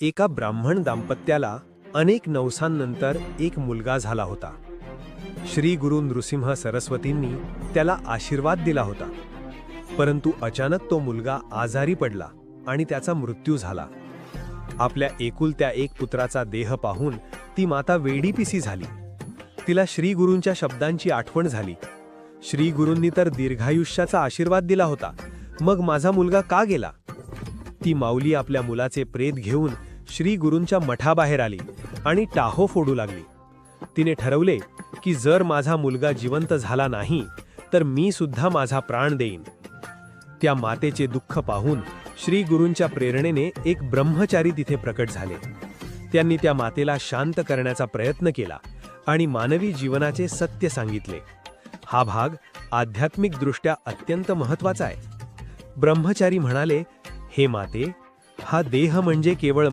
एका ब्राह्मण दाम्पत्याला अनेक नवसांनंतर एक मुलगा झाला होता. श्री गुरु नृसिंह सरस्वतींनी त्याला आशीर्वाद दिला होता. परंतु अचानक तो मुलगा आजारी पडला आणि त्याचा मृत्यू झाला. आपल्या एकुलत्या एक पुत्राचा देह पाहून ती माता वेडीपिसी झाली. तिला श्री गुरूंच्या शब्दांची आठवण झाली. श्री गुरूंनी तर दीर्घायुष्याचा आशीर्वाद दिला होता, मग माझा मुलगा का गेला? ती माऊली आपल्या मुलाचे प्रेत घेऊन श्री गुरूंच्या मठाबाहेर आली आणि टाहो फोडू लागली. तिने ठरवले की जर माझा मुलगा जिवंत झाला नाही तर मी सुद्धा माझा प्राण देईन. त्या मातेचे दुःख पाहून श्री गुरूंच्या प्रेरणेने एक ब्रह्मचारी तिथे प्रकट झाले. त्यांनी त्या मातेला शांत करण्याचा प्रयत्न केला आणि मानवी जीवनाचे सत्य सांगितले. हा भाग आध्यात्मिकदृष्ट्या अत्यंत महत्त्वाचा आहे. ब्रह्मचारी म्हणाले, हे माते, हा देह म्हणजे केवळ